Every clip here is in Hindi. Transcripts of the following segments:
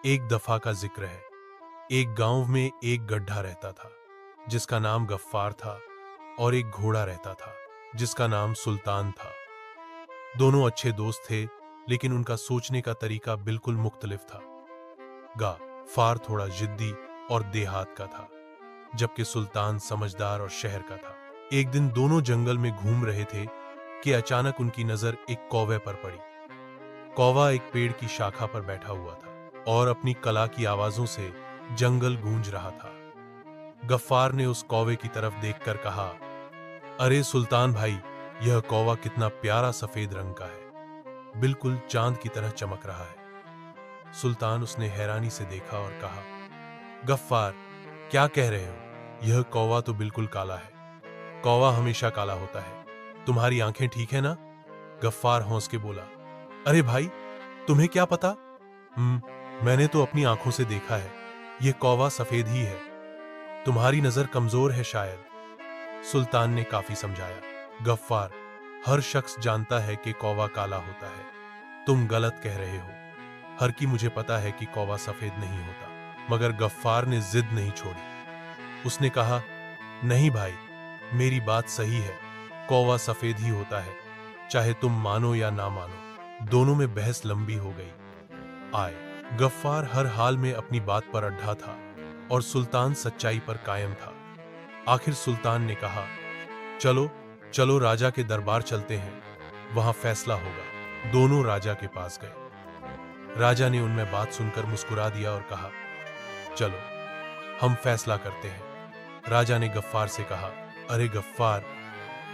एक दफा का जिक्र है। एक गांव में एक गड्ढा रहता था जिसका नाम गफ्फार था, और एक घोड़ा रहता था जिसका नाम सुल्तान था। दोनों अच्छे दोस्त थे, लेकिन उनका सोचने का तरीका बिल्कुल मुख्तलिफ था। गफ्फार थोड़ा जिद्दी और देहात का था, जबकि सुल्तान समझदार और शहर का था। एक दिन दोनों जंगल में घूम रहे थे कि अचानक उनकी नजर एक कौवे पर पड़ी। कौवा एक पेड़ की शाखा पर बैठा हुआ था और अपनी कला की आवाजों से जंगल गूंज रहा था। गफ्फार ने उस कौवे की तरफ देखकर कहा, अरे सुल्तान भाई, यह कौवा कितना प्यारा सफेद रंग का है, बिल्कुल चांद की तरह चमक रहा है। सुल्तान उसने हैरानी से देखा और कहा, गफ्फार, क्या कह रहे हो? यह कौवा तो बिल्कुल काला है। कौवा हमेशा काला होता है। तुम्हारी आंखें ठीक है ना? गफ्फार हौंस के बोला, अरे भाई, तुम्हें क्या पता? मैंने तो अपनी आंखों से देखा है, यह कौवा सफेद ही है। तुम्हारी नजर कमजोर है शायद। सुल्तान ने काफी समझाया, गफ्फार, हर शख्स जानता है कि कौवा काला होता है। तुम गलत कह रहे हो। हर की मुझे पता है कि कौवा सफेद नहीं होता। मगर गफ्फार ने जिद नहीं छोड़ी। उसने कहा, नहीं भाई, मेरी बात सही है, कौवा सफेद ही होता है, चाहे तुम मानो या ना मानो। दोनों में बहस लंबी हो गई। गफ्फार हर हाल में अपनी बात पर अड्डा था और सुल्तान सच्चाई पर कायम था। आखिर सुल्तान ने कहा, चलो चलो राजा के दरबार चलते हैं, वहां फैसला होगा। दोनों राजा के पास गए। राजा ने उनमें बात सुनकर मुस्कुरा दिया और कहा, चलो हम फैसला करते हैं। राजा ने गफ्फार से कहा, अरे गफ्फार,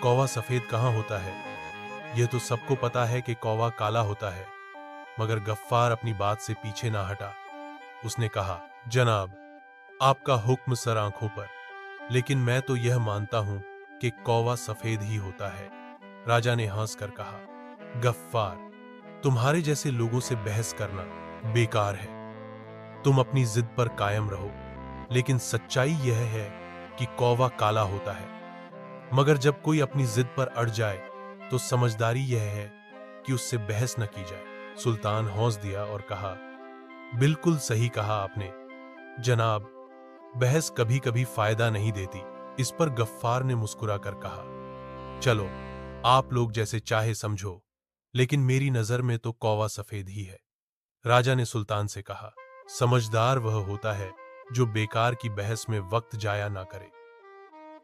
कौवा सफेद कहां होता है? यह तो सबको पता है कि कौवा काला होता है। मगर गफ्फार अपनी बात से पीछे ना हटा। उसने कहा, जनाब, आपका हुक्म सर आंखों पर, लेकिन मैं तो यह मानता हूं कि कौवा सफेद ही होता है। राजा ने हंसकर कहा, गफ्फार, तुम्हारे जैसे लोगों से बहस करना बेकार है। तुम अपनी जिद पर कायम रहो, लेकिन सच्चाई यह है कि कौवा काला होता है। मगर जब कोई अपनी जिद पर अड़ जाए तो समझदारी यह है कि उससे बहस न की जाए। सुल्तान हौंस दिया और कहा, बिल्कुल सही कहा आपने जनाब, बहस कभी कभी फायदा नहीं देती। इस पर गफ्फार ने मुस्कुराकर कहा, चलो आप लोग जैसे चाहे समझो, लेकिन मेरी नजर में तो कौवा सफेद ही है। राजा ने सुल्तान से कहा, समझदार वह होता है जो बेकार की बहस में वक्त जाया ना करे।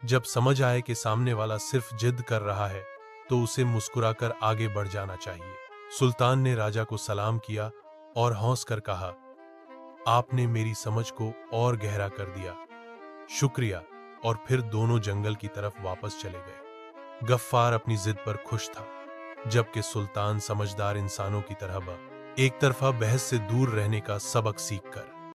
जब समझ आए कि सामने वाला सिर्फ जिद कर रहा है तो उसे मुस्कुराकर आगे बढ़ जाना चाहिए। सुल्तान ने राजा को सलाम किया और हौंस कर कहा, आपने मेरी समझ को और गहरा कर दिया, शुक्रिया। और फिर दोनों जंगल की तरफ वापस चले गए। गफ्फार अपनी जिद पर खुश था, जबकि सुल्तान समझदार इंसानों की तरह एक तरफा बहस से दूर रहने का सबक सीख कर